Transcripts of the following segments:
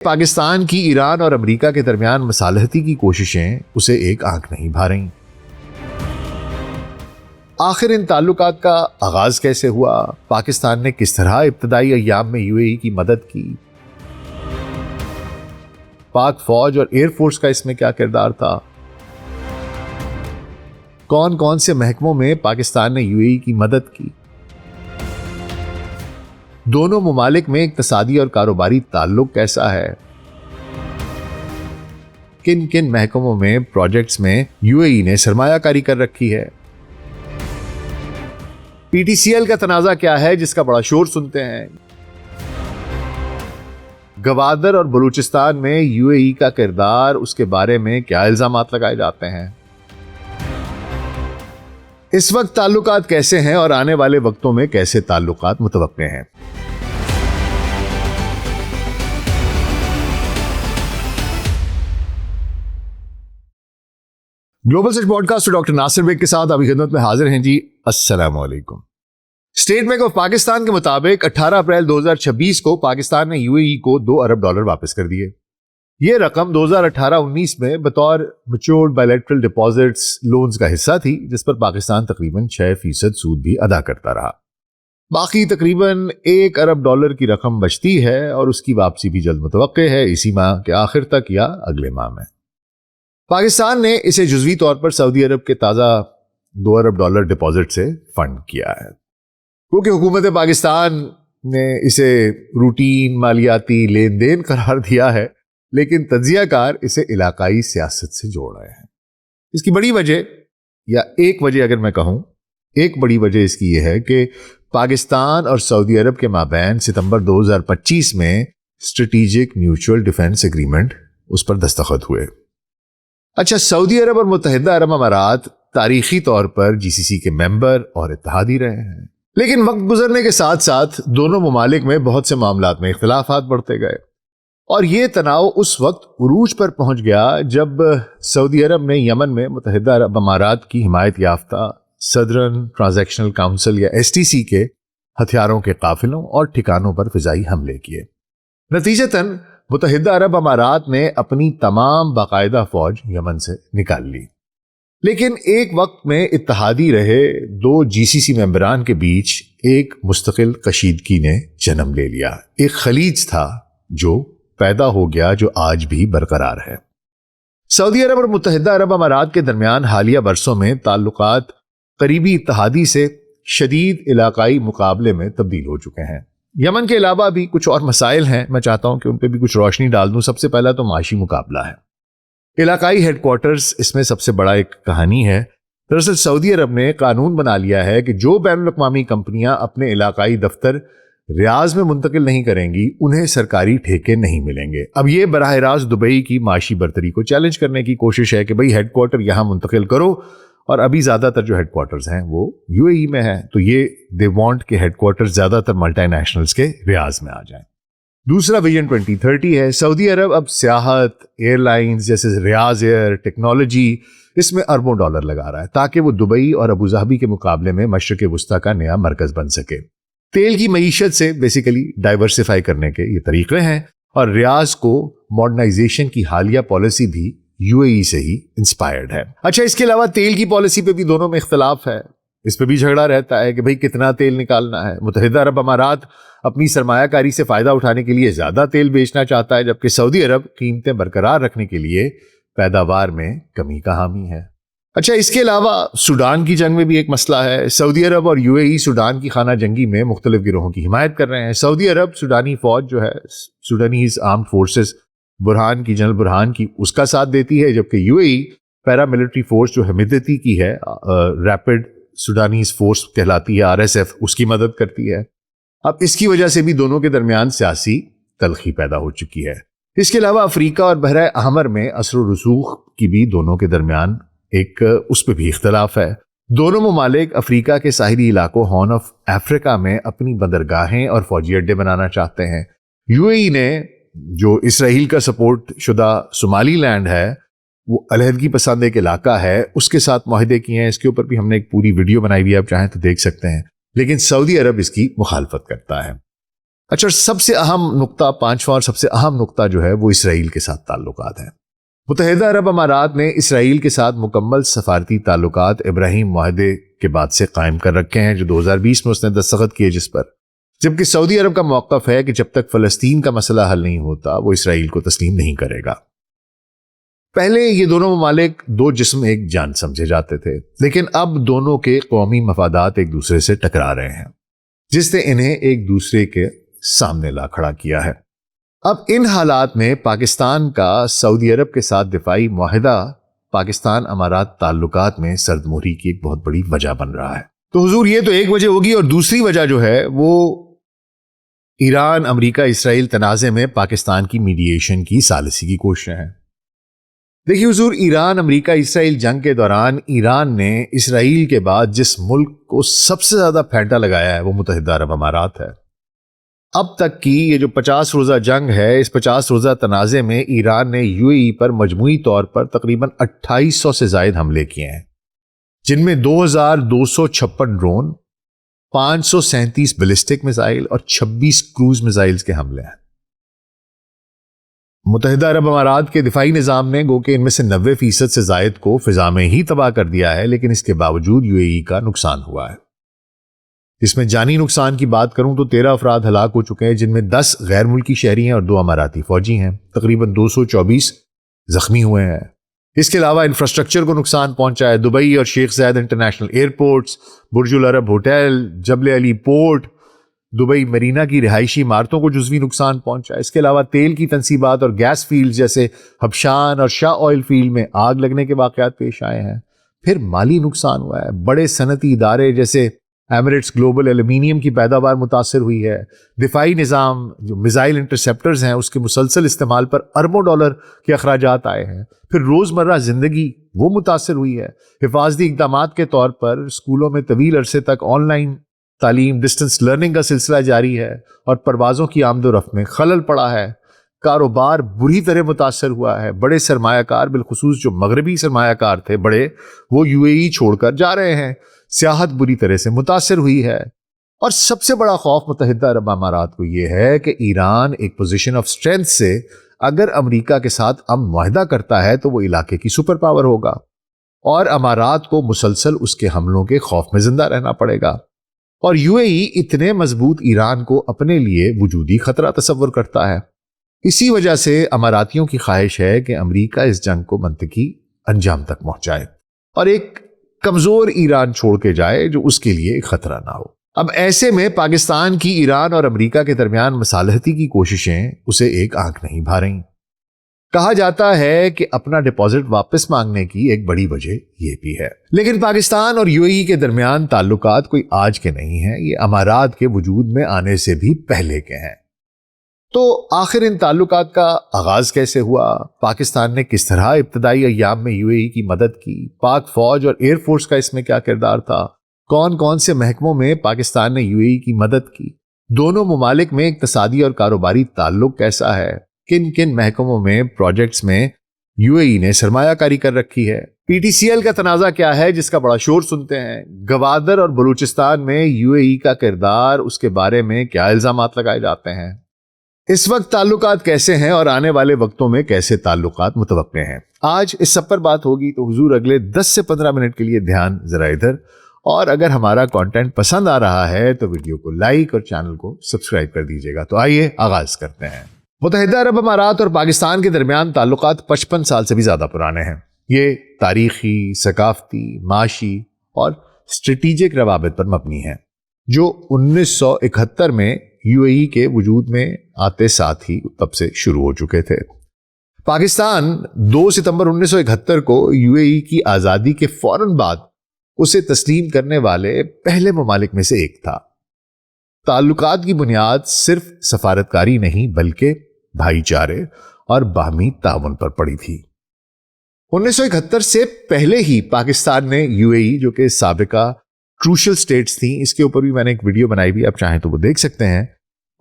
پاکستان کی ایران اور امریکہ کے درمیان مصالحتی کی کوششیں اسے ایک آنکھ نہیں بھا رہی۔ آخر ان تعلقات کا آغاز کیسے ہوا؟ پاکستان نے کس طرح ابتدائی ایام میں UAE کی مدد کی؟ پاک فوج اور ایئر فورس کا اس میں کیا کردار تھا؟ کون کون سے محکموں میں پاکستان نے UAE کی مدد کی؟ دونوں ممالک میں اقتصادی اور کاروباری تعلق کیسا ہے؟ کن کن محکموں میں پروجیکٹس میں UAE نے سرمایہ کاری کر رکھی ہے؟ PTCL کا تنازع کیا ہے جس کا بڑا شور سنتے ہیں؟ گوادر اور بلوچستان میں UAE کا کردار، اس کے بارے میں کیا الزامات لگائے جاتے ہیں؟ اس وقت تعلقات کیسے ہیں اور آنے والے وقتوں میں کیسے تعلقات متوقع ہیں؟ گلوبل سچ پوڈ کاسٹ ڈاکٹر ناصر بیگ کے ساتھ ابھی خدمت میں حاضر ہیں جی۔ السلام علیکم۔ اسٹیٹ بینک آف پاکستان کے مطابق 18 اپریل 2026 کو پاکستان نے UAE کو $2 ارب واپس کر دیے۔ یہ رقم 2018-19 میں بطور میچورڈ بائیلیٹرل ڈپازٹس لونز کا حصہ تھی، جس پر پاکستان تقریباً 6% سود بھی ادا کرتا رہا۔ باقی تقریباً $1 ارب کی رقم بچتی ہے اور اس کی واپسی بھی جلد متوقع ہے، اسی ماہ کے آخر تک یا اگلے ماہ میں۔ پاکستان نے اسے جزوی طور پر سعودی عرب کے تازہ $2 ارب ڈپازٹ سے فنڈ کیا ہے، کیونکہ حکومت پاکستان نے اسے روٹین مالیاتی لین دین قرار دیا ہے، لیکن تجزیہ کار اسے علاقائی سیاست سے جوڑ رہے ہیں۔ اس کی بڑی وجہ، یا ایک وجہ اگر میں کہوں، ایک بڑی وجہ اس کی یہ ہے کہ پاکستان اور سعودی عرب کے مابین ستمبر 2025 میں اسٹریٹجک میوچل ڈیفنس ایگریمنٹ اس پر دستخط ہوئے۔ اچھا، سعودی عرب اور متحدہ عرب امارات تاریخی طور پر GCC کے ممبر اور اتحادی رہے ہیں، لیکن وقت گزرنے کے ساتھ ساتھ دونوں ممالک میں بہت سے معاملات میں اختلافات بڑھتے گئے، اور یہ تناؤ اس وقت عروج پر پہنچ گیا جب سعودی عرب نے یمن میں متحدہ عرب امارات کی حمایت یافتہ سدرن ٹرانزیکشنل کاؤنسل یا STC کے ہتھیاروں کے قافلوں اور ٹھکانوں پر فضائی حملے کیے۔ نتیجتاً متحدہ عرب امارات نے اپنی تمام باقاعدہ فوج یمن سے نکال لی، لیکن ایک وقت میں اتحادی رہے دو GCC ممبران کے بیچ ایک مستقل کشیدگی نے جنم لے لیا۔ ایک خلیج تھا جو پیدا ہو گیا، جو آج بھی برقرار ہے۔ سعودی عرب اور متحدہ عرب امارات کے درمیان حالیہ برسوں میں تعلقات قریبی اتحادی سے شدید علاقائی مقابلے میں تبدیل ہو چکے ہیں۔ یمن کے علاوہ بھی کچھ اور مسائل ہیں، میں چاہتا ہوں کہ ان پہ بھی کچھ روشنی ڈال دوں۔ سب سے پہلا تو معاشی مقابلہ ہے۔ علاقائی ہیڈ کوارٹرز اس میں سب سے بڑا ایک کہانی ہے۔ دراصل سعودی عرب نے قانون بنا لیا ہے کہ جو بین الاقوامی کمپنیاں اپنے علاقائی دفتر ریاض میں منتقل نہیں کریں گی، انہیں سرکاری ٹھیکے نہیں ملیں گے۔ اب یہ براہ راست دبئی کی معاشی برتری کو چیلنج کرنے کی کوشش ہے کہ بھئی ہیڈ کوارٹر یہاں منتقل کرو، اور ابھی زیادہ تر جو ہیڈ کوارٹرز ہیں وہ UAE میں ہیں، تو یہ دے وانٹ کہ ہیڈ کوارٹرز زیادہ تر ملٹی نیشنلز کے ریاض میں آ جائیں۔ دوسرا ویژن 2030 ہے۔ سعودی عرب اب سیاحت، ایئر لائنز جیسے ریاض ایئر، ٹیکنالوجی، اس میں اربوں ڈالر لگا رہا ہے تاکہ وہ دبئی اور ابوظہبی کے مقابلے میں مشرق وسطیٰ کا نیا مرکز بن سکے۔ تیل کی معیشت سے بیسیکلی ڈائیورسیفائی کرنے کے یہ طریقے ہیں، اور ریاض کو ماڈرنائزیشن کی حالیہ پالیسی بھی UAE سے ہی انسپائرڈ ہے۔ اچھا، اس کے علاوہ تیل کی پالیسی پہ بھی دونوں میں اختلاف ہے، اس پہ بھی جھگڑا رہتا ہے کہ بھئی کتنا تیل نکالنا ہے۔ متحدہ عرب امارات اپنی سرمایہ کاری سے فائدہ اٹھانے کے لیے زیادہ تیل بیچنا چاہتا ہے، جبکہ سعودی عرب قیمتیں برقرار رکھنے کے لیے پیداوار میں کمی کا حامی ہے۔ اچھا، اس کے علاوہ سوڈان کی جنگ میں بھی ایک مسئلہ ہے۔ سعودی عرب اور UAE سوڈان کی خانہ جنگی میں مختلف گروہوں کی حمایت کر رہے ہیں۔ سعودی عرب سوڈانی فوج جو ہے، سوڈانیز آرمڈ فورسز، برہان کی، جنرل برہان کی، اس کا ساتھ دیتی ہے، جبکہ UAE پیرا ملٹری فورس جو حمیدتی کی ہے، ریپڈ سوڈانیز فورس کہلاتی ہے، RSF، اس کی مدد کرتی ہے۔ اب اس کی وجہ سے بھی دونوں کے درمیان سیاسی تلخی پیدا ہو چکی ہے۔ اس کے علاوہ افریقہ اور بحر احمر میں اثر و رسوخ کی بھی دونوں کے درمیان ایک اس پہ بھی اختلاف ہے۔ دونوں ممالک افریقہ کے ساحلی علاقوں ہارن آف افریقہ میں اپنی بندرگاہیں اور فوجی اڈے بنانا چاہتے ہیں۔ UAE نے جو اسرائیل کا سپورٹ شدہ صومالی لینڈ ہے، وہ علیحدگی پسند ایک علاقہ ہے، اس کے ساتھ معاہدے کیے ہیں۔ اس کے اوپر بھی ہم نے ایک پوری ویڈیو بنائی ہوئی ہے، آپ چاہیں تو دیکھ سکتے ہیں، لیکن سعودی عرب اس کی مخالفت کرتا ہے۔ اچھا، سب سے اہم نقطہ، پانچواں اور سب سے اہم نقطہ جو ہے وہ اسرائیل کے ساتھ تعلقات ہیں۔ متحدہ عرب امارات نے اسرائیل کے ساتھ مکمل سفارتی تعلقات ابراہیم معاہدے کے بعد سے قائم کر رکھے ہیں، جو 2020 میں اس نے دستخط کیے جس پر، جبکہ سعودی عرب کا موقف ہے کہ جب تک فلسطین کا مسئلہ حل نہیں ہوتا وہ اسرائیل کو تسلیم نہیں کرے گا۔ پہلے یہ دونوں ممالک دو جسم ایک جان سمجھے جاتے تھے، لیکن اب دونوں کے قومی مفادات ایک دوسرے سے ٹکرا رہے ہیں، جس نے انہیں ایک دوسرے کے سامنے لا کھڑا کیا ہے۔ اب ان حالات میں پاکستان کا سعودی عرب کے ساتھ دفاعی معاہدہ پاکستان امارات تعلقات میں سرد مہری کی ایک بہت بڑی وجہ بن رہا ہے۔ تو حضور یہ تو ایک وجہ ہوگی، اور دوسری وجہ جو ہے وہ ایران امریکہ اسرائیل تنازع میں پاکستان کی میڈییشن کی ثالثی کی کوششیں ہیں۔ دیکھیے حضور، ایران امریکہ اسرائیل جنگ کے دوران ایران نے اسرائیل کے بعد جس ملک کو سب سے زیادہ پھینٹا لگایا ہے وہ متحدہ عرب امارات ہے۔ اب تک کی یہ جو 50 روزہ جنگ ہے، اس 50 روزہ تنازع میں ایران نے یو اے ای پر مجموعی طور پر تقریباً 2800 سے زائد حملے کیے ہیں، جن میں 2256 ڈرون، 537 بیلسٹک میزائل اور 26 کروز میزائلز کے حملے ہیں۔ متحدہ عرب امارات کے دفاعی نظام نے گو کہ ان میں سے 90% سے زائد کو فضا میں ہی تباہ کر دیا ہے، لیکن اس کے باوجود یو اے ای کا نقصان ہوا ہے۔ اس میں جانی نقصان کی بات کروں تو 13 افراد ہلاک ہو چکے ہیں، جن میں 10 غیر ملکی شہری ہیں اور 2 اماراتی فوجی ہیں۔ تقریباً 224 زخمی ہوئے ہیں۔ اس کے علاوہ انفراسٹرکچر کو نقصان پہنچا ہے۔ دبئی اور شیخ زاید انٹرنیشنل ایئرپورٹس، برج العرب ہوٹل، جبل علی پورٹ، دبئی مرینا کی رہائشی عمارتوں کو جزوی نقصان پہنچا ہے۔ اس کے علاوہ تیل کی تنصیبات اور گیس فیلڈ جیسے حبشان اور شاہ آئل فیلڈ میں آگ لگنے کے واقعات پیش آئے ہیں۔ پھر مالی نقصان ہوا ہے۔ بڑے صنعتی ادارے جیسے ایمریٹس گلوبل ایلومینیم کی پیداوار متاثر ہوئی ہے۔ دفاعی نظام جو میزائل انٹرسیپٹرز ہیں اس کے مسلسل استعمال پر اربوں ڈالر کے اخراجات آئے ہیں۔ پھر روزمرہ زندگی وہ متاثر ہوئی ہے۔ حفاظتی اقدامات کے طور پر اسکولوں میں طویل عرصے تک آن لائن تعلیم، ڈسٹنس لرننگ کا سلسلہ جاری ہے اور پروازوں کی آمد و رفت میں خلل پڑا ہے۔ کاروبار بری طرح متاثر ہوا ہے۔ بڑے سرمایہ کار، بالخصوص جو مغربی سرمایہ کار تھے بڑے، وہ یو اے ای چھوڑ کر جا رہے ہیں۔ سیاحت بری طرح سے متاثر ہوئی ہے۔ اور سب سے بڑا خوف متحدہ عرب امارات کو یہ ہے کہ ایران ایک پوزیشن آف اسٹرینتھ سے اگر امریکہ کے ساتھ امن معاہدہ کرتا ہے تو وہ علاقے کی سپر پاور ہوگا، اور امارات کو مسلسل اس کے حملوں کے خوف میں زندہ رہنا پڑے گا۔ اور یو اے ای اتنے مضبوط ایران کو اپنے لیے وجودی خطرہ تصور کرتا ہے۔ اسی وجہ سے اماراتیوں کی خواہش ہے کہ امریکہ اس جنگ کو منطقی انجام تک پہنچائے اور ایک کمزور ایران چھوڑ کے جائے جو اس کے لیے ایک خطرہ نہ ہو۔ اب ایسے میں پاکستان کی ایران اور امریکہ کے درمیان مصالحتی کی کوششیں اسے ایک آنکھ نہیں بھا رہیں۔ کہا جاتا ہے کہ اپنا ڈپازٹ واپس مانگنے کی ایک بڑی وجہ یہ بھی ہے۔ لیکن پاکستان اور یو اے ای کے درمیان تعلقات کوئی آج کے نہیں ہیں، یہ امارات کے وجود میں آنے سے بھی پہلے کے ہیں۔ تو آخر ان تعلقات کا آغاز کیسے ہوا؟ پاکستان نے کس طرح ابتدائی ایام میں یو اے ای کی مدد کی؟ پاک فوج اور ایئر فورس کا اس میں کیا کردار تھا؟ کون کون سے محکموں میں پاکستان نے یو اے ای کی مدد کی؟ دونوں ممالک میں اقتصادی اور کاروباری تعلق کیسا ہے؟ کن کن محکموں میں، پروجیکٹس میں یو اے ای نے سرمایہ کاری کر رکھی ہے؟ پی ٹی سی ایل کا تنازع کیا ہے جس کا بڑا شور سنتے ہیں؟ گوادر اور بلوچستان میں یو اے ای کا کردار، اس کے بارے میں کیا الزامات لگائے جاتے ہیں؟ اس وقت تعلقات کیسے ہیں اور آنے والے وقتوں میں کیسے تعلقات متوقع ہیں؟ آج اس سب پر بات ہوگی، تو حضور اگلے 10 سے 15 منٹ کے لیے دھیان ذرا ادھر، اور اگر ہمارا کانٹینٹ پسند آ رہا ہے تو ویڈیو کو لائک اور چینل کو سبسکرائب کر دیجیے گا۔ تو آئیے آغاز کرتے ہیں۔ متحدہ عرب امارات اور پاکستان کے درمیان تعلقات 55 سال سے بھی زیادہ پرانے ہیں۔ یہ تاریخی، ثقافتی، معاشی اور اسٹریٹجک روابط پر مبنی ہیں، جو 1971 میں یو اے ای کے وجود میں آتے ساتھ ہی تب سے شروع ہو چکے تھے۔ پاکستان 2 ستمبر 1971 کو یو اے ای کی آزادی کے فوراً بعد اسے تسلیم کرنے والے پہلے ممالک میں سے ایک تھا۔ تعلقات کی بنیاد صرف سفارتکاری نہیں بلکہ بھائی چارے اور باہمی تعاون پر پڑی تھی۔ 1971 سے پہلے ہی پاکستان نے یو اے ای، جو کہ سابقہ کروشل سٹیٹس تھیں، اس کے اوپر بھی میں نے ایک ویڈیو بنائی بھی، آپ چاہیں تو وہ دیکھ سکتے ہیں،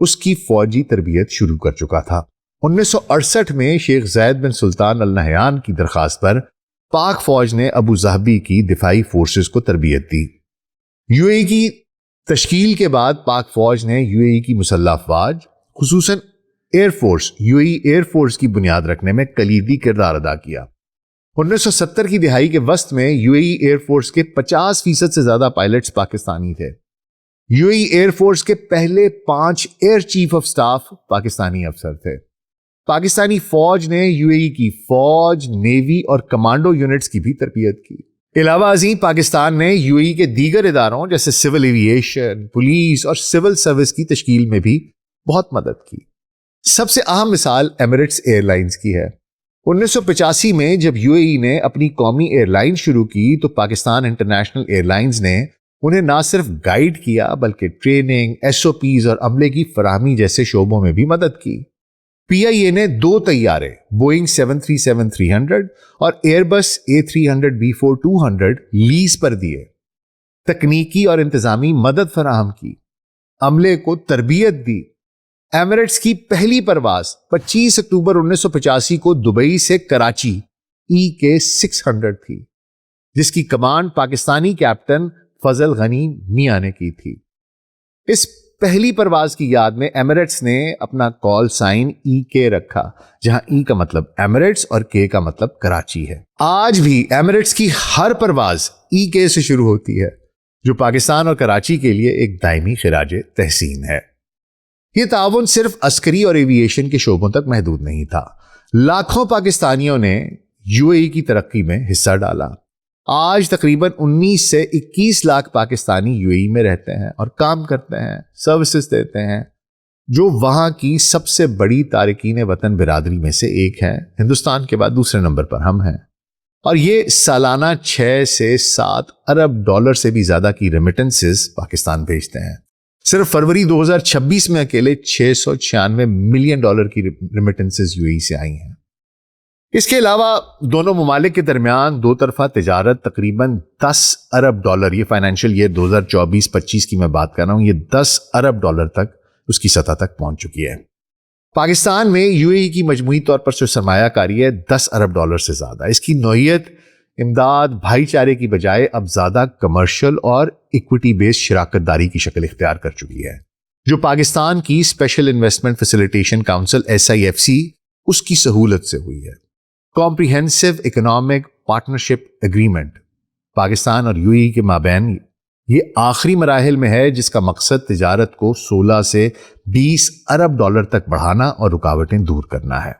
اس کی فوجی تربیت شروع کر چکا تھا۔ 1968 میں شیخ زاید بن سلطان ال نہیان کی درخواست پر پاک فوج نے ابو ظہبی کی دفاعی فورسز کو تربیت دی۔ یو اے ای کی تشکیل کے بعد پاک فوج نے یو اے ای کی مسلح افواج خصوصاً air force you a E air force کی بنیاد رکھنے میں کلیدی کردار ادا کیا۔ 1970 کی دہائی کے وسط میں you a E air force کے 50% سے زیادہ پائلٹس پاکستانی تھے۔ You a E air force کے پہلے 5 air chief of staff Pakistani افسر تھے۔ پاکستانی فوج نے یو اے ای کی فوج، نیوی اور کمانڈو یونٹس کی بھی تربیت کی۔ علاوہ ازیں پاکستان نے یو اے ای کے دیگر اداروں جیسے سول ایوییشن، پولیس اور سول سروس کی تشکیل میں بھی بہت مدد کی۔ سب سے اہم مثال ایمریٹس ایئر لائنز کی ہے۔ 1985 میں جب یو اے ای نے اپنی قومی ایئر لائن شروع کی تو پاکستان انٹرنیشنل ایئر لائنز نے انہیں نہ صرف گائیڈ کیا بلکہ ٹریننگ، ایس او پیز اور عملے کی فراہمی جیسے شعبوں میں بھی مدد کی۔ پی آئی اے نے 2 طیارے بوئنگ 737-300 اور ایئر بس A300-B4-200 لیز پر دیے، تکنیکی اور انتظامی مدد فراہم کی، عملے کو تربیت دی۔ ایمریٹس کی پہلی پرواز 25 اکتوبر 1985 کو دبئی سے کراچی EK-600 تھی، جس کی کمانڈ پاکستانی کیپٹن فضل غنی میاں نے کی تھی۔ اس پہلی پرواز کی یاد میں ایمریٹس نے اپنا کال سائن EK رکھا، جہاں E کا مطلب ایمریٹس اور K کا مطلب کراچی ہے۔ آج بھی ایمریٹس کی ہر پرواز EK سے شروع ہوتی ہے، جو پاکستان اور کراچی کے لیے ایک دائمی خراج تحسین ہے۔ یہ تعاون صرف عسکری اور ایوییشن کے شعبوں تک محدود نہیں تھا۔ لاکھوں پاکستانیوں نے یو اے ای کی ترقی میں حصہ ڈالا۔ آج تقریباً 19 سے 21 لاکھ پاکستانی یو اے ای میں رہتے ہیں اور کام کرتے ہیں، سروسز دیتے ہیں، جو وہاں کی سب سے بڑی تارکین وطن برادری میں سے ایک ہے۔ ہندوستان کے بعد دوسرے نمبر پر ہم ہیں، اور یہ سالانہ 6 سے 7 ارب ڈالر سے بھی زیادہ کی ریمیٹنسز پاکستان بھیجتے ہیں۔ صرف فروری 2026 میں اکیلے 696 ملین ڈالر کی ریمیٹنسز یو اے ای سے آئی ہیں۔ اس کے علاوہ دونوں ممالک کے درمیان دو طرفہ تجارت تقریباً 10 ارب ڈالر، یہ فائنینشیل ایئر 2024-25 کی میں بات کر رہا ہوں، یہ 10 ارب ڈالر تک اس کی سطح تک پہنچ چکی ہے۔ پاکستان میں یو اے ای کی مجموعی طور پر جو سرمایہ کاری ہے 10 ارب ڈالر سے زیادہ۔ اس کی نوعیت امداد، بھائی چارے کی بجائے اب زیادہ کمرشل اور ایکوٹی بیس شراکت داری کی شکل اختیار کر چکی ہے، جو پاکستان کی special investment facilitation council SIFC اس کی سہولت سے ہوئی ہے۔ Comprehensive economic partnership agreement Pakistan اور یو اے ای کے مابین یہ آخری مراحل میں ہے، جس کا مقصد تجارت کو 16 سے 20 ارب ڈالر تک بڑھانا اور رکاوٹیں دور کرنا ہے۔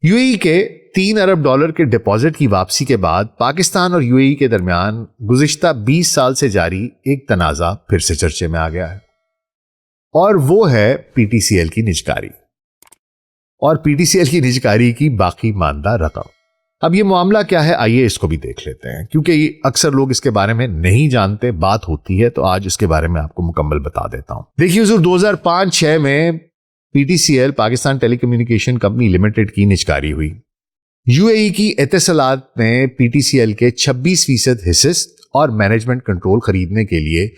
یو اے ای کے 3 ارب ڈالر کے ڈپازٹ کی واپسی کے بعد پاکستان اور یو اے ای کے درمیان گزشتہ 20 سال سے جاری ایک تنازع پھر سے چرچے میں آ گیا ہے، اور وہ ہے PTCL کی نجکاری اور PTCL کی نجکاری کی باقی ماندہ رقم۔ اب یہ معاملہ کیا ہے، آئیے اس کو بھی دیکھ لیتے ہیں، کیونکہ اکثر لوگ اس کے بارے میں نہیں جانتے، بات ہوتی ہے تو آج اس کے بارے میں آپ کو مکمل بتا دیتا ہوں۔ دیکھیے حضور، 2005-06 میں PTCL پاکستان ٹیلی کمیونیکیشن کمپنی لمیٹڈ کی نجکاری ہوئی۔ یو اے ای کی اتصالات نے PTCL کے 26% حصے اور مینجمنٹ کنٹرول خریدنے کے لیے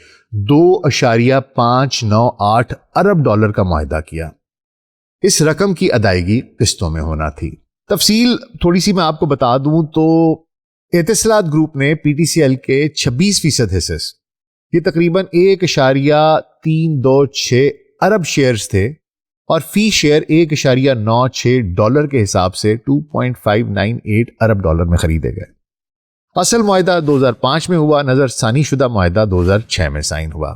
2.598 ارب ڈالر کا معاہدہ کیا۔ اس رقم کی ادائیگی قسطوں میں ہونا تھی۔ تفصیل تھوڑی سی میں آپ کو بتا دوں تو اتصالات گروپ نے PTCL کے 26% حصے، یہ تقریباً 1.326 ارب شیئرز تھے، اور فی شیئر 1.96 ڈالر کے حساب سے 2.598 ارب ڈالر میں خریدے گئے۔ اصل معاہدہ 2005 میں ہوا، نظر ثانی شدہ معاہدہ 2006 میں سائن ہوا۔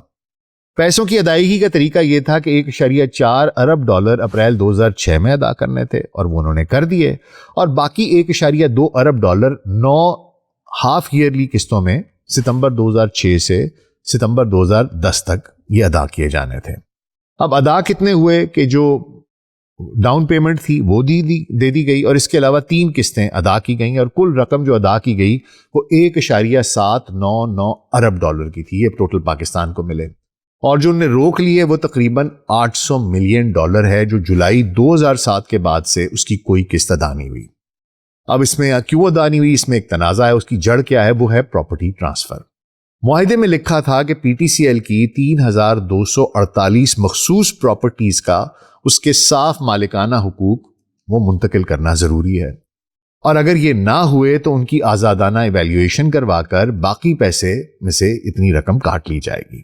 پیسوں کی ادائیگی کا طریقہ یہ تھا کہ 1.4 ارب ڈالر اپریل 2006 میں ادا کرنے تھے، اور وہ انہوں نے کر دیے، اور باقی 1.2 ارب ڈالر 9 ہاف ایئرلی قسطوں میں ستمبر 2006 سے ستمبر 2010 تک یہ ادا کیے جانے تھے۔ اب ادا کتنے ہوئے کہ جو ڈاؤن پیمنٹ تھی وہ دے دی گئی، اور اس کے علاوہ 3 قسطیں ادا کی گئیں، اور کل رقم جو ادا کی گئی وہ 1.799 ارب ڈالر کی تھی۔ یہ ٹوٹل پاکستان کو ملے، اور جو انہوں نے روک لی ہے وہ تقریباً 800 ملین ڈالر ہے، جو جولائی 2007 کے بعد سے اس کی کوئی قسط ادا نہیں ہوئی۔ اب اس میں کیوں ادا نہیں ہوئی، اس میں ایک تنازع ہے، اس کی جڑ کیا ہے، وہ ہے پراپرٹی ٹرانسفر۔ معاہدے میں لکھا تھا کہ PTCL کی 3248 مخصوص پراپرٹیز کا اس کے صاف مالکانہ حقوق وہ منتقل کرنا ضروری ہے، اور اگر یہ نہ ہوئے تو ان کی آزادانہ ایویلیویشن کروا کر باقی پیسے میں سے اتنی رقم کاٹ لی جائے گی۔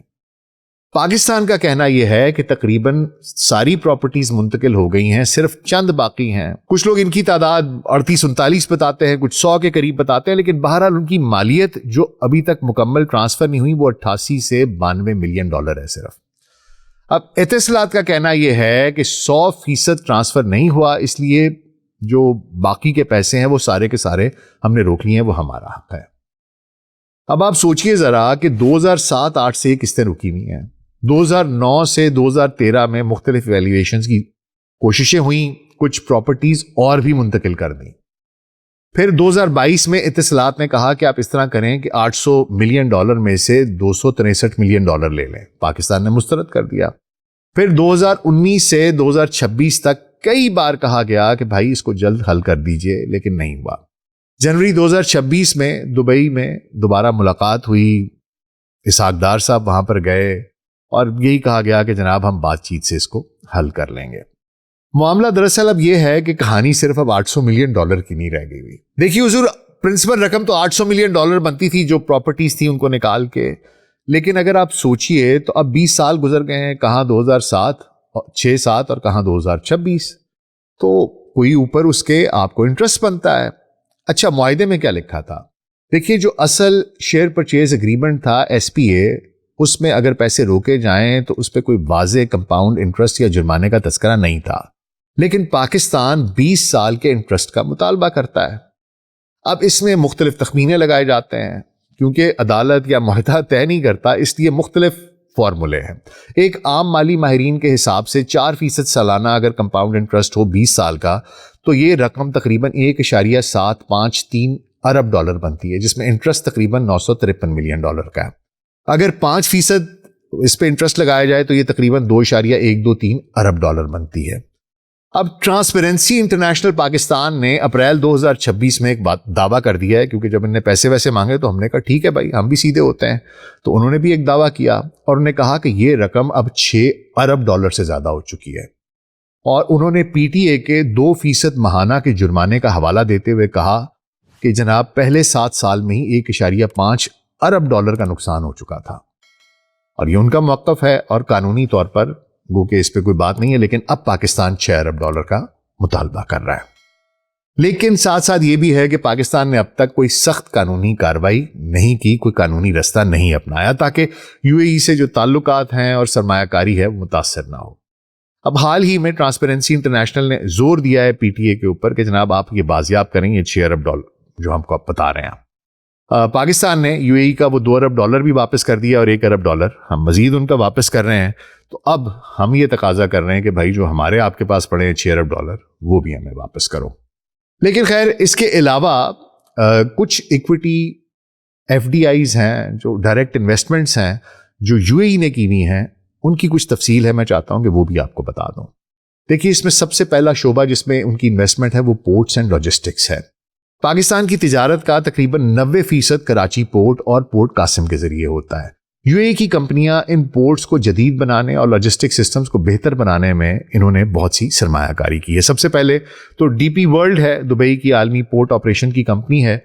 پاکستان کا کہنا یہ ہے کہ تقریباً ساری پراپرٹیز منتقل ہو گئی ہیں، صرف چند باقی ہیں۔ کچھ لوگ ان کی تعداد 38-39 بتاتے ہیں، کچھ 100 کے قریب بتاتے ہیں، لیکن بہرحال ان کی مالیت جو ابھی تک مکمل ٹرانسفر نہیں ہوئی وہ 88 سے 92 ملین ڈالر ہے صرف۔ اب اتصالات کا کہنا یہ ہے کہ 100% ٹرانسفر نہیں ہوا، اس لیے جو باقی کے پیسے ہیں وہ سارے کے سارے ہم نے روک لیے ہیں، وہ ہمارا حق ہے۔ اب آپ سوچئے ذرا کہ 2007-8 سے یہ قسطیں رکی ہوئی ہیں، 2009 سے 2013 میں مختلف ویلیویشنز کی کوششیں ہوئیں، کچھ پراپرٹیز اور بھی منتقل کر دیں۔ پھر 2022 میں اتصالات نے کہا کہ آپ اس طرح کریں کہ 800 ملین ڈالر میں سے 263 ملین ڈالر لے لیں، پاکستان نے مسترد کر دیا۔ پھر 2019 سے 2026 تک کئی بار کہا گیا کہ بھائی اس کو جلد حل کر دیجئے، لیکن نہیں ہوا۔ جنوری 2026 میں دبئی میں دوبارہ ملاقات ہوئی، اسحاق ڈار صاحب وہاں پر گئے اور یہی کہا گیا کہ جناب ہم بات چیت سے اس کو حل کر لیں گے۔ معاملہ دراصل اب یہ ہے کہ کہانی صرف اب 800 ملین ڈالر کی نہیں رہ گئی ہوئی۔ دیکھیے حضور، پرنسپل رقم تو 800 ملین ڈالر بنتی تھی جو پراپرٹیز تھی ان کو نکال کے، لیکن اگر آپ سوچئے تو اب 20 سال گزر گئے ہیں، کہاں 2007 6-7 اور کہاں 2026، تو کوئی اوپر اس کے آپ کو انٹرسٹ بنتا ہے۔ اچھا، معاہدے میں کیا لکھا تھا؟ دیکھیے، جو اصل شیئر پرچیز اگریمنٹ تھا ایس پی اے، اس میں اگر پیسے روکے جائیں تو اس پہ کوئی واضح کمپاؤنڈ انٹرسٹ یا جرمانے کا تذکرہ نہیں تھا، لیکن پاکستان 20 سال کے انٹرسٹ کا مطالبہ کرتا ہے۔ اب اس میں مختلف تخمینے لگائے جاتے ہیں، کیونکہ عدالت یا معاہدہ طے نہیں کرتا، اس لیے مختلف فارمولے ہیں۔ ایک عام مالی ماہرین کے حساب سے 4% سالانہ اگر کمپاؤنڈ انٹرسٹ ہو 20 سال کا تو یہ رقم تقریباً 1.753 ارب ڈالر بنتی ہے، جس میں انٹرسٹ تقریباً 953 ملین ڈالر کا ہے۔ اگر 5% اس پہ انٹرسٹ لگایا جائے تو یہ تقریباً 2.123 ارب ڈالر بنتی ہے۔ اب ٹرانسپیرنسی انٹرنیشنل پاکستان نے اپریل 2026 میں ایک دعویٰ کر دیا ہے، کیونکہ جب انہوں نے پیسے ویسے مانگے تو ہم نے کہا ٹھیک ہے بھائی، ہم بھی سیدھے ہوتے ہیں، تو انہوں نے بھی ایک دعویٰ کیا اور انہوں نے کہا کہ یہ رقم اب 6 ارب ڈالر سے زیادہ ہو چکی ہے، اور انہوں نے پی ٹی اے کے 2% ماہانہ کے جرمانے کا حوالہ دیتے ہوئے کہا کہ جناب پہلے 7 سال میں ہی 1.5 ارب ڈالر کا نقصان ہو چکا تھا، اور یہ ان کا موقف ہے اور قانونی طور پر گو کہ اس پہ کوئی بات نہیں ہے، لیکن اب پاکستان 6 ارب ڈالر کا مطالبہ کر رہا ہے۔ لیکن ساتھ ساتھ یہ بھی ہے کہ پاکستان نے اب تک کوئی سخت قانونی کارروائی نہیں کی، کوئی قانونی رستہ نہیں اپنایا تاکہ یو اے ای سے جو تعلقات ہیں اور سرمایہ کاری ہے وہ متاثر نہ ہو۔ اب حال ہی میں ٹرانسپیرنسی انٹرنیشنل نے زور دیا ہے پی ٹی اے کے اوپر کہ جناب آپ یہ بازیاب کریں یہ 6 ارب ڈالر جو ہم کو آپ بتا رہے ہیں۔ پاکستان نے یو اے ای کا وہ 2 ارب ڈالر بھی واپس کر دیا اور 1 ارب ڈالر ہم مزید ان کا واپس کر رہے ہیں، تو اب ہم یہ تقاضا کر رہے ہیں کہ بھائی جو ہمارے آپ کے پاس پڑے ہیں 6 ارب ڈالر وہ بھی ہمیں واپس کرو۔ لیکن خیر، اس کے علاوہ کچھ ایکوٹی ایف ڈی آئیز ہیں، جو ڈائریکٹ انویسٹمنٹس ہیں جو یو اے ای نے کی ہوئی ہیں، ان کی کچھ تفصیل ہے، میں چاہتا ہوں کہ وہ بھی آپ کو بتا دوں۔ دیکھیے، اس میں سب سے پہلا شعبہ جس میں ان کی انویسٹمنٹ ہے وہ پورٹس اینڈ لاجسٹکس ہے۔ پاکستان کی تجارت کا تقریباً 90% کراچی پورٹ اور پورٹ قاسم کے ذریعے ہوتا ہے۔ یو اے ای کی کمپنیاں ان پورٹس کو جدید بنانے اور لاجسٹک سسٹمز کو بہتر بنانے میں انہوں نے بہت سی سرمایہ کاری کی ہے۔ سب سے پہلے تو ڈی پی ورلڈ ہے، دبئی کی عالمی پورٹ آپریشن کی کمپنی ہے۔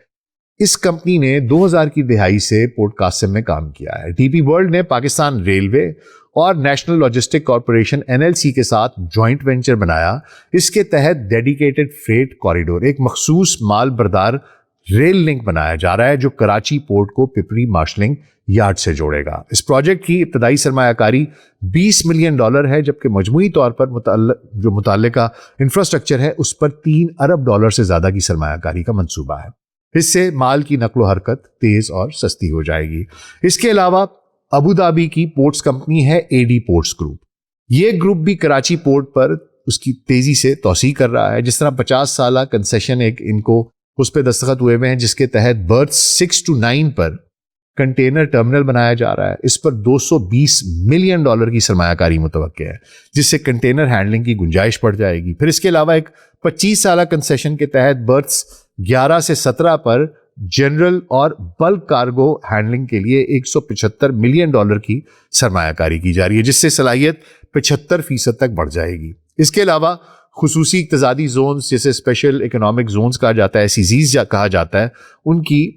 اس کمپنی نے 2000 کی دہائی سے پورٹ قاسم میں کام کیا ہے۔ ڈی پی ورلڈ نے پاکستان ریلوے اور نیشنل لاجسٹک کارپوریشن NLC کے ساتھ جوائنٹ وینچر بنایا۔ اس کے تحت ڈیڈیکیٹڈ فریٹ کوریڈور، ایک مخصوص مال بردار ریل لنک بنایا جا رہا ہے جو کراچی پورٹ کو پپری مارشلنگ یارڈ سے جوڑے گا۔ اس پروجیکٹ کی ابتدائی سرمایہ کاری 20 ملین ڈالر ہے، جبکہ مجموعی طور پر جو متعلقہ انفراسٹرکچر ہے اس پر 3 ارب ڈالر سے زیادہ کی سرمایہ کاری کا منصوبہ ہے۔ اس سے مال کی نقل و حرکت تیز اور سستی ہو جائے گی۔ اس کے علاوہ ابوظہبی کی پورٹس کمپنی ہے AD پورٹس گروپ۔ یہ گروپ بھی کراچی پورٹ پر اس کی تیزی سے توسیع کر رہا ہے، جس طرح 50 سالہ کنسیشن ایک ان کو اس پہ دستخط ہوئے ہوئے ہیں، جس کے تحت birth 6 to 9 per container terminal بنایا جا رہا ہے۔ اس پر 220 ملین ڈالر کی سرمایہ کاری متوقع ہے، جس سے کنٹینر ہینڈلنگ کی گنجائش بڑھ جائے گی۔ پھر اس کے علاوہ ایک 25 سالہ کنسیشن کے تحت برتھس 11 سے 17 پر جنرل اور بلک کارگو ہینڈلنگ کے لیے 175 ملین ڈالر کی سرمایہ کاری کی جا رہی ہے، جس سے صلاحیت 75% تک بڑھ جائے گی۔ اس کے علاوہ خصوصی اقتصادی زونز جیسے اسپیشل اکنامک زونز کہا جاتا ہے, SEZs کہا جاتا ہے, ان کی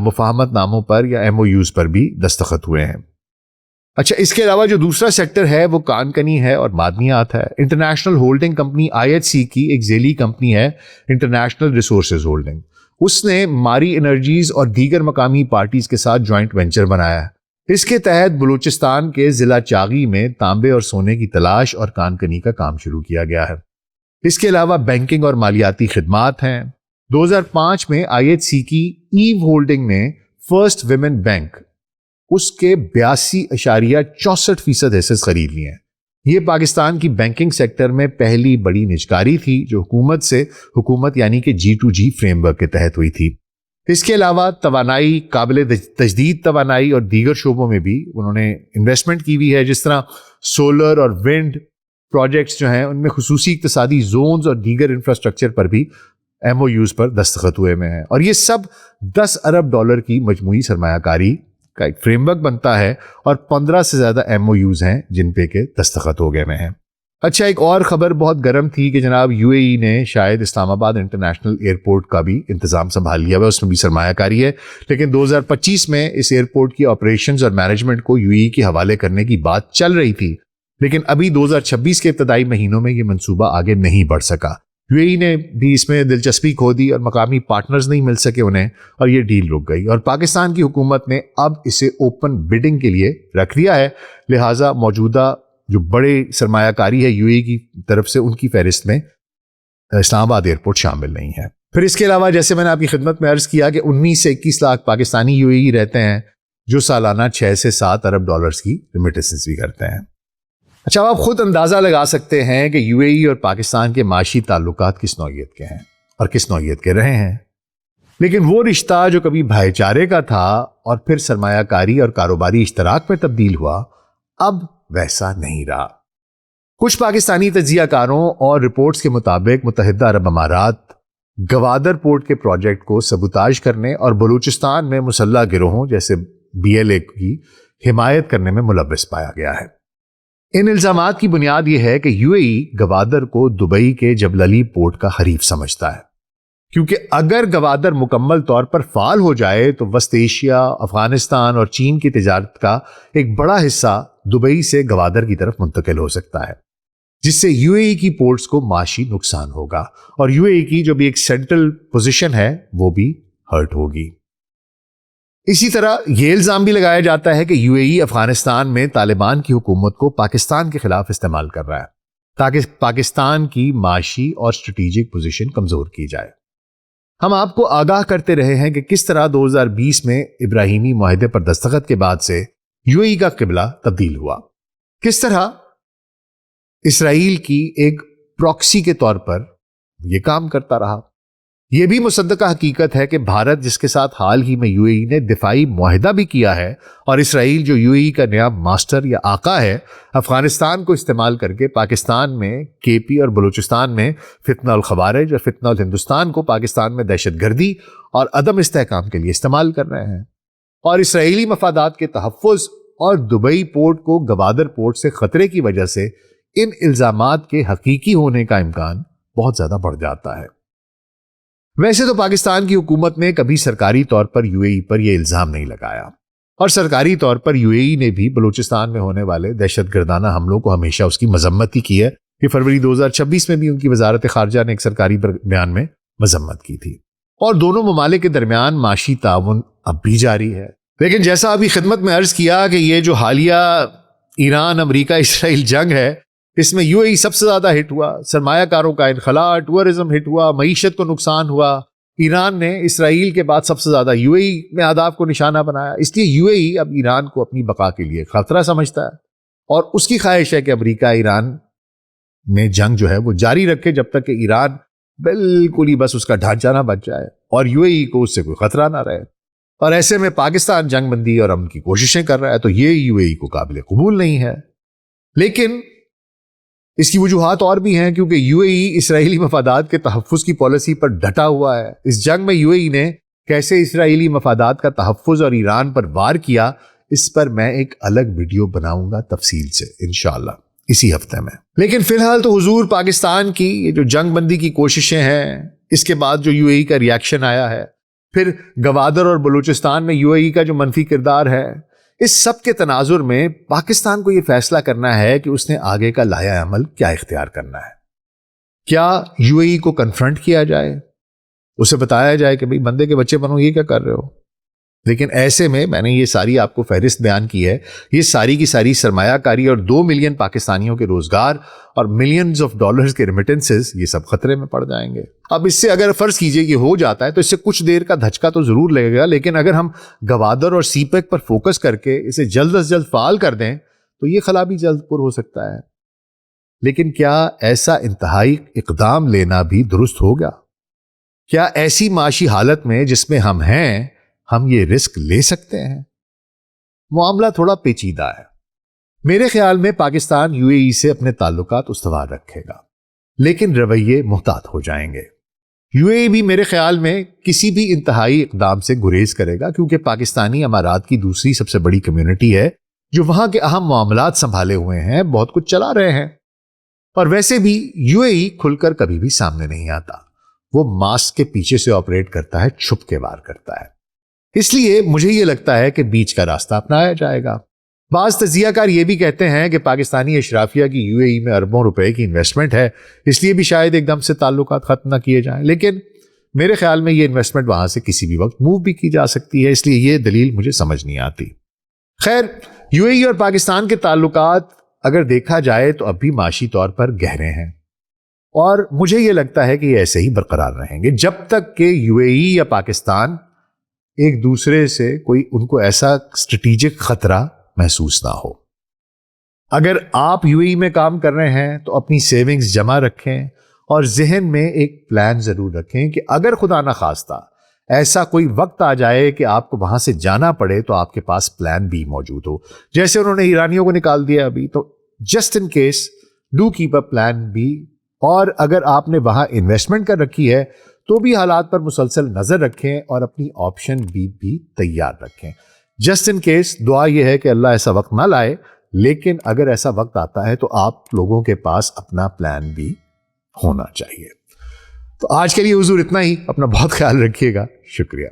مفاہمت ناموں پر یا MOUs پر بھی دستخط ہوئے ہیں. اچھا, اس کے علاوہ جو دوسرا سیکٹر ہے وہ کان کنی ہے اور معدنیات ہے. انٹرنیشنل ہولڈنگ کمپنی IHC کی ایک ذیلی کمپنی ہے انٹرنیشنل ریسورسز ہولڈنگ. اس نے ماری انرجیز اور دیگر مقامی پارٹیز کے ساتھ جوائنٹ وینچر بنایا ہے. اس کے تحت بلوچستان کے ضلع چاغی میں تانبے اور سونے کی تلاش اور کان کنی کا کام شروع کیا گیا ہے. اس کے علاوہ بینکنگ اور مالیاتی خدمات ہیں. 2005 میں IHC کی ایو ہولڈنگ نے فرسٹ ویمن بینک اس کے 82.64% حصص خرید لیے ہیں. یہ پاکستان کی بینکنگ سیکٹر میں پہلی بڑی نجکاری تھی جو حکومت یعنی کہ G2G فریم ورک کے تحت ہوئی تھی. اس کے علاوہ توانائی, قابل تجدید توانائی اور دیگر شعبوں میں بھی انہوں نے انویسٹمنٹ کی ہوئی ہے, جس طرح سولر اور ونڈ پروجیکٹس جو ہیں ان میں خصوصی اقتصادی زونز اور دیگر انفراسٹرکچر پر بھی MOUs پر دستخط ہوئے میں ہیں. اور یہ سب $10 ارب کی مجموعی سرمایہ کاری کا ایک فریم ورک بنتا ہے اور 15 سے زیادہ MOUs ہیں جن پہ کے دستخط ہو گئے میں ہیں. اچھا, ایک اور خبر بہت گرم تھی کہ جناب UAE نے شاید اسلام آباد انٹرنیشنل ایئرپورٹ کا بھی انتظام سنبھال لیا ہوا, اس میں بھی سرمایہ کاری ہے. لیکن 2025 میں اس ایئرپورٹ کی آپریشنز اور مینجمنٹ کو UAE کے حوالے کرنے کی بات چل رہی تھی, لیکن ابھی 2026 کے ابتدائی مہینوں میں یہ منصوبہ آگے نہیں بڑھ سکا. UAE نے بھی اس میں دلچسپی کھو دی اور مقامی پارٹنرز نہیں مل سکے انہیں, اور یہ ڈیل رک گئی. اور پاکستان کی حکومت نے اب اسے اوپن بڈنگ کے لیے رکھ دیا ہے, لہٰذا موجودہ جو بڑے سرمایہ کاری ہے UAE کی طرف سے ان کی فہرست میں اسلام آباد ایئرپورٹ شامل نہیں ہے. پھر اس کے علاوہ جیسے میں نے آپ کی خدمت میں عرض کیا کہ 19 سے 21 لاکھ پاکستانی UAE رہتے ہیں جو سالانہ 6 سے 7 ارب ڈالرز کی ریمیٹنسز بھی کرتے ہیں. اچھا, آپ خود اندازہ لگا سکتے ہیں کہ UAE اور پاکستان کے معاشی تعلقات کس نوعیت کے ہیں اور کس نوعیت کے رہے ہیں. لیکن وہ رشتہ جو کبھی بھائی چارے کا تھا اور پھر سرمایہ کاری اور کاروباری اشتراک میں تبدیل ہوا, اب ویسا نہیں رہا. کچھ پاکستانی تجزیہ کاروں اور رپورٹس کے مطابق متحدہ عرب امارات گوادر پورٹ کے پروجیکٹ کو سبوتاژ کرنے اور بلوچستان میں مسلح گروہوں جیسے BLA کی حمایت کرنے میں ملوث پایا گیا ہے. ان الزامات کی بنیاد یہ ہے کہ UAE گوادر کو دبئی کے جبل علی پورٹ کا حریف سمجھتا ہے, کیونکہ اگر گوادر مکمل طور پر فعال ہو جائے تو وسط ایشیا, افغانستان اور چین کی تجارت کا ایک بڑا حصہ دبئی سے گوادر کی طرف منتقل ہو سکتا ہے, جس سے UAE کی پورٹس کو معاشی نقصان ہوگا اور UAE کی جو بھی ایک سینٹرل پوزیشن ہے وہ بھی ہرٹ ہوگی. اسی طرح یہ الزام بھی لگایا جاتا ہے کہ UAE افغانستان میں طالبان کی حکومت کو پاکستان کے خلاف استعمال کر رہا ہے تاکہ پاکستان کی معاشی اور اسٹریٹجک پوزیشن کمزور کی جائے. ہم آپ کو آگاہ کرتے رہے ہیں کہ کس طرح 2020 میں ابراہیمی معاہدے پر دستخط کے بعد سے UAE کا قبلہ تبدیل ہوا, کس طرح اسرائیل کی ایک پراکسی کے طور پر یہ کام کرتا رہا. یہ بھی مصدقہ حقیقت ہے کہ بھارت, جس کے ساتھ حال ہی میں UAE نے دفاعی معاہدہ بھی کیا ہے, اور اسرائیل جو UAE کا نیا ماسٹر یا آقا ہے, افغانستان کو استعمال کر کے پاکستان میں KP اور بلوچستان میں فتنہ الخوارج اور فتنہ الہندوستان کو پاکستان میں دہشت گردی اور عدم استحکام کے لیے استعمال کر رہے ہیں. اور اسرائیلی مفادات کے تحفظ اور دبئی پورٹ کو گوادر پورٹ سے خطرے کی وجہ سے ان الزامات کے حقیقی ہونے کا امکان بہت زیادہ بڑھ جاتا ہے. ویسے تو پاکستان کی حکومت نے کبھی سرکاری طور پر UAE پر یہ الزام نہیں لگایا, اور سرکاری طور پر UAE نے بھی بلوچستان میں ہونے والے دہشت گردانہ حملوں کو ہمیشہ اس کی مذمت ہی کی ہے. کہ فروری 2026 میں بھی ان کی وزارت خارجہ نے ایک سرکاری بیان میں مذمت کی تھی. اور دونوں ممالک کے درمیان معاشی تعاون اب بھی جاری ہے. لیکن جیسا ابھی خدمت میں عرض کیا کہ یہ جو حالیہ ایران امریکہ اسرائیل جنگ ہے, اس میں UAE سب سے زیادہ ہٹ ہوا, سرمایہ کاروں کا انخلاء, ٹورزم ہٹ ہوا, معیشت کو نقصان ہوا. ایران نے اسرائیل کے بعد سب سے زیادہ UAE میں اہداف کو نشانہ بنایا. اس لیے UAE اب ایران کو اپنی بقا کے لیے خطرہ سمجھتا ہے, اور اس کی خواہش ہے کہ امریکہ ایران میں جنگ جو ہے وہ جاری رکھے جب تک کہ ایران بالکل ہی بس اس کا ڈھانچہ نہ بچ جائے اور UAE کو اس سے کوئی خطرہ نہ رہے. اور ایسے میں پاکستان جنگ بندی اور امن کی کوششیں کر رہا ہے تو یہ UAE کو قابل قبول نہیں ہے. لیکن اس کی وجوہات اور بھی ہیں, کیونکہ UAE اسرائیلی مفادات کے تحفظ کی پالیسی پر ڈٹا ہوا ہے. اس جنگ میں UAE نے کیسے اسرائیلی مفادات کا تحفظ اور ایران پر وار کیا, اس پر میں ایک الگ ویڈیو بناؤں گا تفصیل سے انشاءاللہ. اسی ہفتے میں. لیکن فی الحال تو حضور پاکستان کی یہ جو جنگ بندی کی کوششیں ہیں، اس کے بعد جو UAE کا ریاکشن آیا ہے، پھر گوادر اور بلوچستان میں UAE کا جو منفی کردار ہے، اس سب کے تناظر میں پاکستان کو یہ فیصلہ کرنا ہے کہ اس نے آگے کا لائحہ عمل کیا اختیار کرنا ہے. کیا UAE کو کنفرنٹ کیا جائے، اسے بتایا جائے کہ بھئی بندے کے بچے بنو، یہ کیا کر رہے ہو؟ لیکن ایسے میں نے یہ ساری آپ کو فہرست بیان کی ہے، یہ ساری کی ساری سرمایہ کاری اور 2 ملین پاکستانیوں کے روزگار اور ملینز آف ڈالرز کے ریمیٹنسز، یہ سب خطرے میں پڑ جائیں گے. اب اس سے اگر فرض کیجئے کہ ہو جاتا ہے تو اس سے کچھ دیر کا دھچکا تو ضرور لگے گا، لیکن اگر ہم گوادر اور سی پیک پر فوکس کر کے اسے جلد از جلد فعال کر دیں تو یہ خلا بھی جلد پر ہو سکتا ہے. لیکن کیا ایسا انتہائی اقدام لینا بھی درست ہوگا؟ کیا ایسی معاشی حالت میں جس میں ہم ہیں، ہم یہ رسک لے سکتے ہیں؟ معاملہ تھوڑا پیچیدہ ہے. میرے خیال میں پاکستان UAE سے اپنے تعلقات استوار رکھے گا، لیکن رویے محتاط ہو جائیں گے. UAE بھی میرے خیال میں کسی بھی انتہائی اقدام سے گریز کرے گا، کیونکہ پاکستانی امارات کی دوسری سب سے بڑی کمیونٹی ہے جو وہاں کے اہم معاملات سنبھالے ہوئے ہیں، بہت کچھ چلا رہے ہیں. اور ویسے بھی UAE کھل کر کبھی بھی سامنے نہیں آتا، وہ ماسک کے پیچھے سے آپریٹ کرتا ہے، چھپ کے وار کرتا ہے. اس لیے مجھے یہ لگتا ہے کہ بیچ کا راستہ اپنایا جائے گا. بعض تجزیہ کار یہ بھی کہتے ہیں کہ پاکستانی اشرافیہ کی UAE میں اربوں روپے کی انویسٹمنٹ ہے، اس لیے بھی شاید ایک دم سے تعلقات ختم نہ کیے جائیں. لیکن میرے خیال میں یہ انویسٹمنٹ وہاں سے کسی بھی وقت موو بھی کی جا سکتی ہے، اس لیے یہ دلیل مجھے سمجھ نہیں آتی. خیر، UAE اور پاکستان کے تعلقات اگر دیکھا جائے تو اب بھی معاشی طور پر گہرے ہیں، اور مجھے یہ لگتا ہے کہ یہ ایسے ہی برقرار رہیں گے جب تک کہ UAE یا پاکستان ایک دوسرے سے کوئی ان کو ایسا اسٹریٹجک خطرہ محسوس نہ ہو. اگر آپ UAE میں کام کر رہے ہیں تو اپنی سیونگز جمع رکھیں اور ذہن میں ایک پلان ضرور رکھیں کہ اگر خدا نہ خواستہ ایسا کوئی وقت آ جائے کہ آپ کو وہاں سے جانا پڑے تو آپ کے پاس پلان بھی موجود ہو. جیسے انہوں نے ایرانیوں کو نکال دیا ابھی، تو just in case do keep a plan be. اور اگر آپ نے وہاں انویسٹمنٹ کر رکھی ہے تو بھی حالات پر مسلسل نظر رکھیں اور اپنی آپشن بھی تیار رکھیں. جسٹ ان کیس دعا یہ ہے کہ اللہ ایسا وقت نہ لائے، لیکن اگر ایسا وقت آتا ہے تو آپ لوگوں کے پاس اپنا پلان بھی ہونا چاہیے. تو آج کے لیے حضور اتنا ہی. اپنا بہت خیال رکھیے گا. شکریہ.